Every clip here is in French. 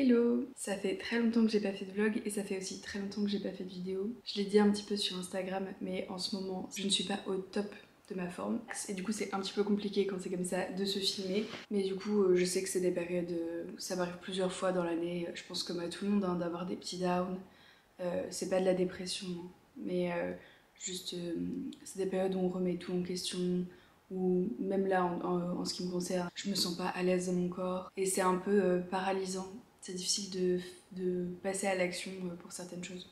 Hello! Ça fait très longtemps que j'ai pas fait de vlog et ça fait aussi très longtemps que j'ai pas fait de vidéo. Je l'ai dit un petit peu sur Instagram, mais en ce moment je ne suis pas au top de ma forme et du coup c'est un petit peu compliqué quand c'est comme ça de se filmer, mais du coup je sais que c'est des périodes où ça m'arrive plusieurs fois dans l'année, je pense comme à tout le monde hein, d'avoir des petits downs. C'est pas de la dépression hein, mais juste c'est des périodes où on remet tout en question, ou même là en ce qui me concerne, je me sens pas à l'aise dans mon corps et c'est un peu paralysant. C'est difficile de passer à l'action pour certaines choses.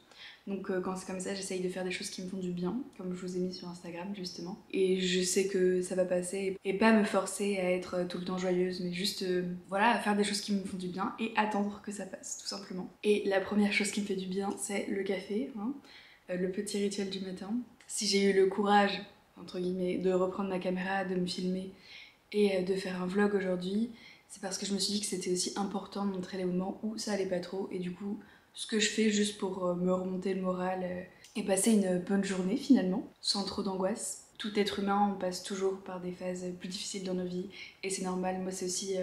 Donc quand c'est comme ça, j'essaye de faire des choses qui me font du bien, comme je vous ai mis sur Instagram justement. Et je sais que ça va passer et pas me forcer à être tout le temps joyeuse, mais juste voilà, faire des choses qui me font du bien et attendre que ça passe tout simplement. Et la première chose qui me fait du bien, c'est le café, hein, le petit rituel du matin. Si j'ai eu le courage, entre guillemets, de reprendre ma caméra, de me filmer et de faire un vlog aujourd'hui, c'est parce que je me suis dit que c'était aussi important de montrer les moments où ça allait pas trop et du coup ce que je fais juste pour me remonter le moral et passer une bonne journée finalement, sans trop d'angoisse. Tout être humain, on passe toujours par des phases plus difficiles dans nos vies et c'est normal. Moi c'est aussi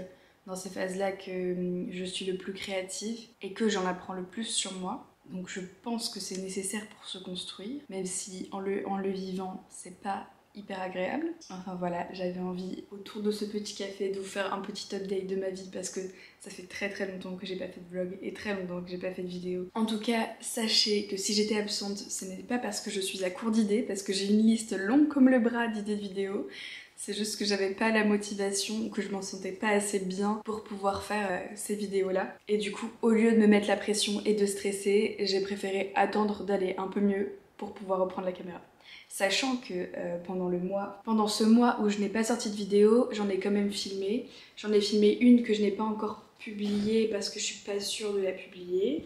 dans ces phases-là que je suis le plus créative et que j'en apprends le plus sur moi. Donc je pense que c'est nécessaire pour se construire, même si en le vivant c'est pas hyper agréable. Enfin voilà, j'avais envie autour de ce petit café de vous faire un petit update de ma vie parce que ça fait très longtemps que j'ai pas fait de vlog et très longtemps que j'ai pas fait de vidéo. En tout cas, sachez que si j'étais absente, ce n'est pas parce que je suis à court d'idées, parce que j'ai une liste longue comme le bras d'idées de vidéos. C'est juste que j'avais pas la motivation ou que je m'en sentais pas assez bien pour pouvoir faire ces vidéos-là. Et du coup, au lieu de me mettre la pression et de stresser, j'ai préféré attendre d'aller un peu mieux pour pouvoir reprendre la caméra. Sachant que pendant ce mois où je n'ai pas sorti de vidéo, j'en ai quand même filmé. J'en ai filmé une que je n'ai pas encore publiée parce que je suis pas sûre de la publier.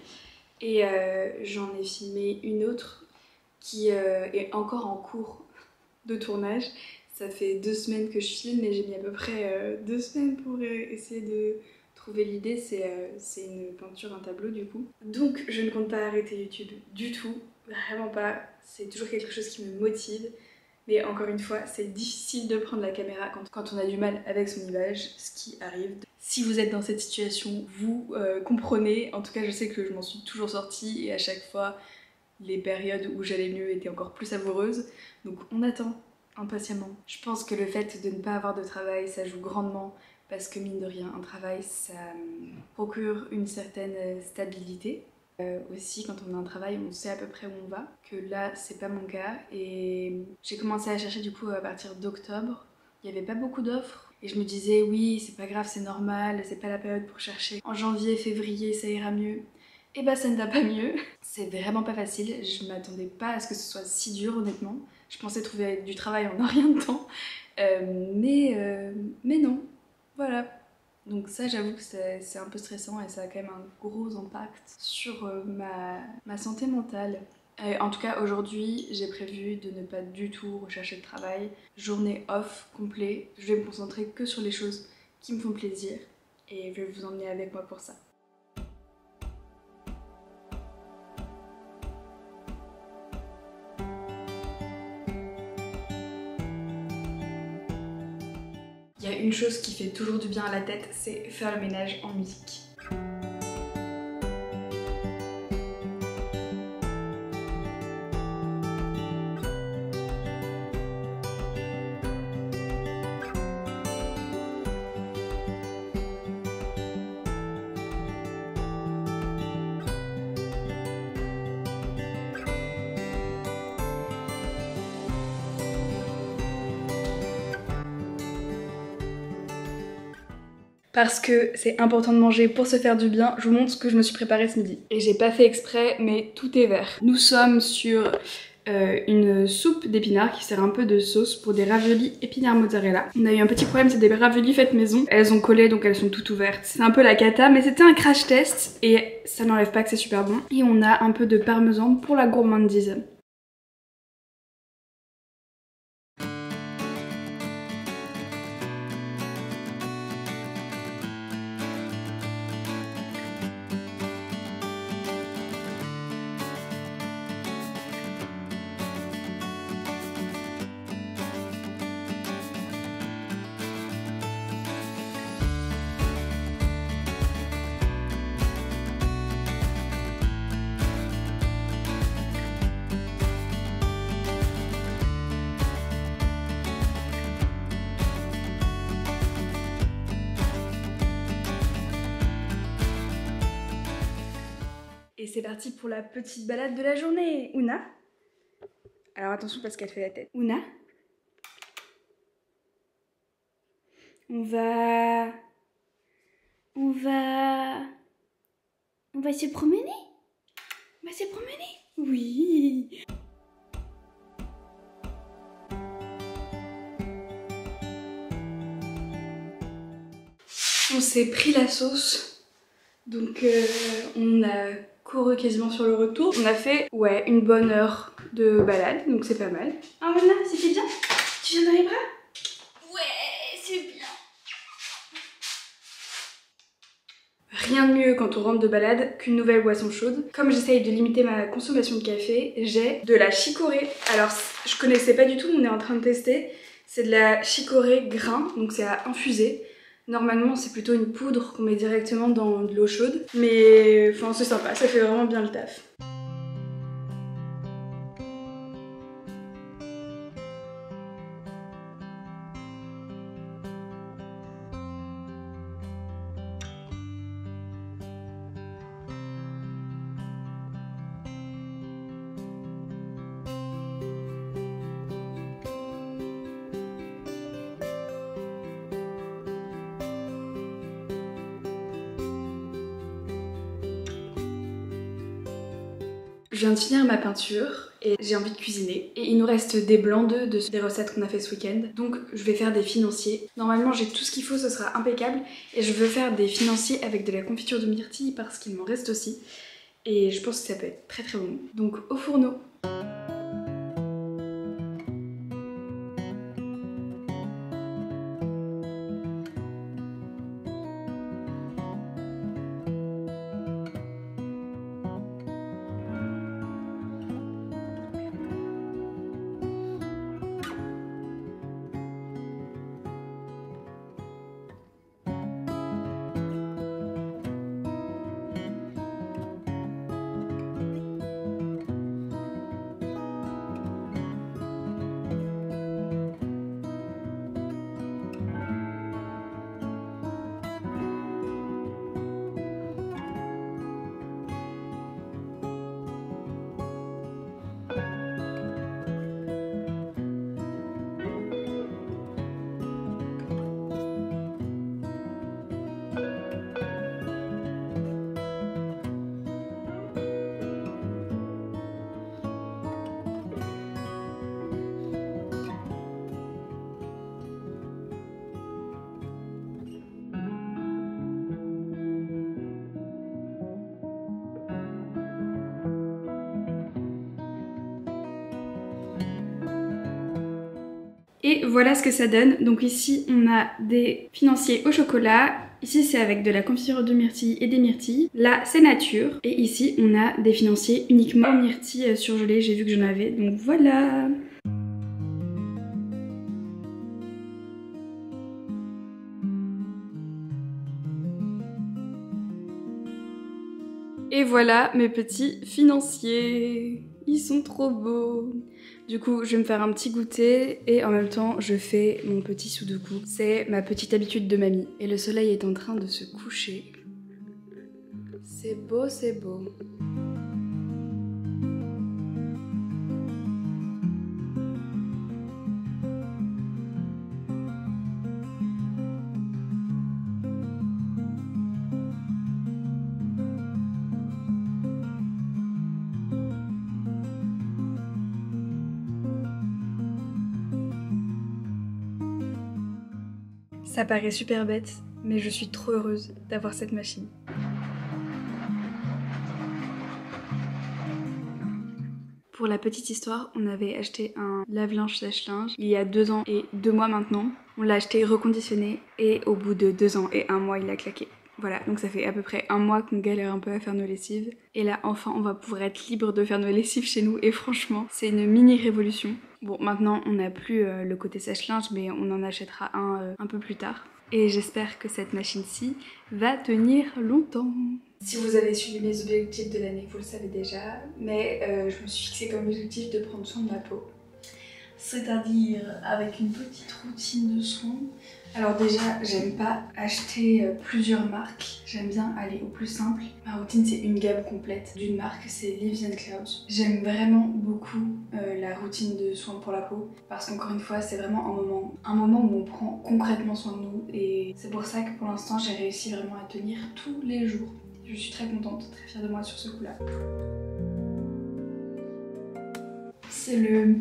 Et j'en ai filmé une autre qui est encore en cours de tournage. Ça fait 2 semaines que je filme et j'ai mis à peu près 2 semaines pour essayer de trouver l'idée. C'est une peinture, un tableau du coup. Donc je ne compte pas arrêter YouTube du tout, vraiment pas. C'est toujours quelque chose qui me motive. Mais encore une fois, c'est difficile de prendre la caméra quand on a du mal avec son image, ce qui arrive. Si vous êtes dans cette situation, vous comprenez. En tout cas, je sais que je m'en suis toujours sortie et à chaque fois, les périodes où j'allais mieux étaient encore plus savoureuses. Donc on attend impatiemment. Je pense que le fait de ne pas avoir de travail, ça joue grandement parce que mine de rien, un travail, ça procure une certaine stabilité. Aussi, quand on a un travail, on sait à peu près où on va, que là, c'est pas mon cas. Et j'ai commencé à chercher du coup à partir d'octobre. Il n'y avait pas beaucoup d'offres. Et je me disais, oui, c'est pas grave, c'est normal, c'est pas la période pour chercher. En janvier, février, ça ira mieux. Et bah ça ne va pas mieux. C'est vraiment pas facile. Je m'attendais pas à ce que ce soit si dur honnêtement. Je pensais trouver du travail en un rien de temps. Mais non. Voilà. Donc ça j'avoue que c'est un peu stressant et ça a quand même un gros impact sur ma santé mentale. En tout cas aujourd'hui j'ai prévu de ne pas du tout rechercher de travail. Journée off complet. Je vais me concentrer que sur les choses qui me font plaisir et je vais vous emmener avec moi pour ça. Il y a une chose qui fait toujours du bien à la tête, c'est faire le ménage en musique. Parce que c'est important de manger pour se faire du bien, je vous montre ce que je me suis préparé ce midi. Et j'ai pas fait exprès, mais tout est vert. Nous sommes sur une soupe d'épinards qui sert un peu de sauce pour des raviolis épinards mozzarella. On a eu un petit problème, c'est des raviolis faites maison. Elles ont collé donc elles sont toutes ouvertes. C'est un peu la cata, mais c'était un crash test et ça n'enlève pas que c'est super bon. Et on a un peu de parmesan pour la gourmandise. c'est parti pour la petite balade de la journée. Ouna. Alors attention parce qu'elle fait la tête. Ouna. On va se promener. On va se promener. Oui. On s'est pris la sauce. Donc on a couru quasiment sur le retour. On a fait une bonne heure de balade, donc c'est pas mal. Ah voilà, c'était bien. Tu viens dans les bras? Ouais, c'est bien. Rien de mieux quand on rentre de balade qu'une nouvelle boisson chaude. Comme j'essaye de limiter ma consommation de café, j'ai de la chicorée. Alors je connaissais pas du tout, on est en train de tester. C'est de la chicorée grain, donc c'est à infuser. Normalement c'est plutôt une poudre qu'on met directement dans de l'eau chaude. Mais enfin c'est sympa, ça fait vraiment bien le taf. Je viens de finir ma peinture et j'ai envie de cuisiner. Et il nous reste des blancs d'œufs des recettes qu'on a fait ce week-end. Donc je vais faire des financiers. Normalement j'ai tout ce qu'il faut, ce sera impeccable. Et je veux faire des financiers avec de la confiture de myrtille parce qu'il m'en reste aussi. Et je pense que ça peut être très très bon. Donc au fourneau. Et voilà ce que ça donne. Donc ici on a des financiers au chocolat. Ici c'est avec de la confiture de myrtille et des myrtilles. Là c'est nature. Et ici on a des financiers uniquement aux myrtilles surgelées. J'ai vu que j'en avais. Donc voilà. Et voilà mes petits financiers. Ils sont trop beaux. Du coup, je vais me faire un petit goûter et en même temps, je fais mon petit sudoku. C'est ma petite habitude de mamie. Et le soleil est en train de se coucher. C'est beau, c'est beau. Ça paraît super bête, mais je suis trop heureuse d'avoir cette machine. Pour la petite histoire, on avait acheté un lave-linge sèche-linge il y a 2 ans et 2 mois maintenant. On l'a acheté reconditionné et au bout de 2 ans et 1 mois, il a claqué. Voilà, donc ça fait à peu près 1 mois qu'on galère un peu à faire nos lessives. Et là, enfin, on va pouvoir être libre de faire nos lessives chez nous. Et franchement, c'est une mini révolution. Bon, maintenant, on n'a plus le côté sèche-linge, mais on en achètera un peu plus tard. Et j'espère que cette machine-ci va tenir longtemps. Si vous avez suivi mes objectifs de l'année, vous le savez déjà, mais je me suis fixé comme objectif de prendre soin de ma peau. C'est-à-dire avec une petite routine de soins Alors déjà, j'aime pas acheter plusieurs marques, j'aime bien aller au plus simple. Ma routine c'est une gamme complète d'une marque, c'est Live & Clouds. J'aime vraiment beaucoup la routine de soins pour la peau parce qu'encore une fois c'est vraiment un moment où on prend concrètement soin de nous et c'est pour ça que pour l'instant j'ai réussi vraiment à tenir tous les jours. Je suis très contente, très fière de moi sur ce coup-là. C'est le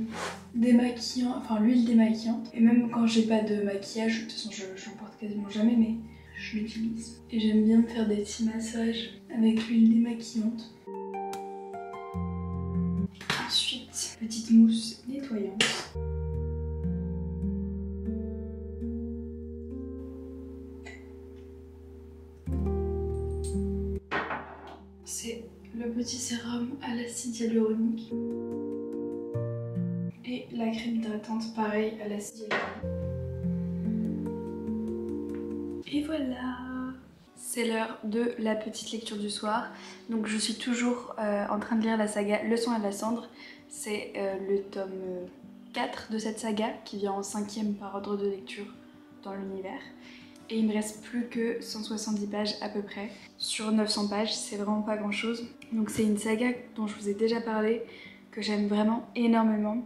démaquillant, enfin l'huile démaquillante. Et même quand j'ai pas de maquillage, de toute façon j'en porte quasiment jamais, mais je l'utilise. Et j'aime bien me faire des petits massages avec l'huile démaquillante. Ensuite, petite mousse nettoyante. C'est le petit sérum à l'acide hyaluronique. Et la crème hydratante, pareil, à l'acide hyaluronique. Et voilà! C'est l'heure de la petite lecture du soir. Donc je suis toujours en train de lire la saga Le sang et la cendre. C'est le tome 4 de cette saga qui vient en 5e par ordre de lecture dans l'univers. Et il me reste plus que 170 pages à peu près. Sur 900 pages, c'est vraiment pas grand chose. Donc c'est une saga dont je vous ai déjà parlé, que j'aime vraiment énormément.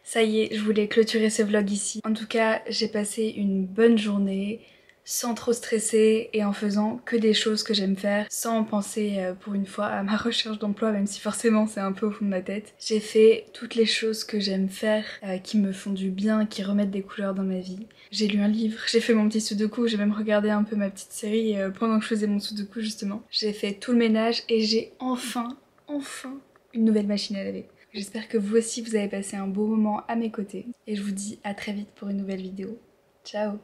Ça y est, je voulais clôturer ce vlog ici. En tout cas, j'ai passé une bonne journée, sans trop stresser et en faisant que des choses que j'aime faire, sans penser pour une fois à ma recherche d'emploi, même si forcément c'est un peu au fond de ma tête. J'ai fait toutes les choses que j'aime faire, qui me font du bien, qui remettent des couleurs dans ma vie. J'ai lu un livre, j'ai fait mon petit sudoku, j'ai même regardé un peu ma petite série pendant que je faisais mon sudoku justement. J'ai fait tout le ménage et j'ai enfin une nouvelle machine à laver. J'espère que vous aussi vous avez passé un beau moment à mes côtés et je vous dis à très vite pour une nouvelle vidéo. Ciao!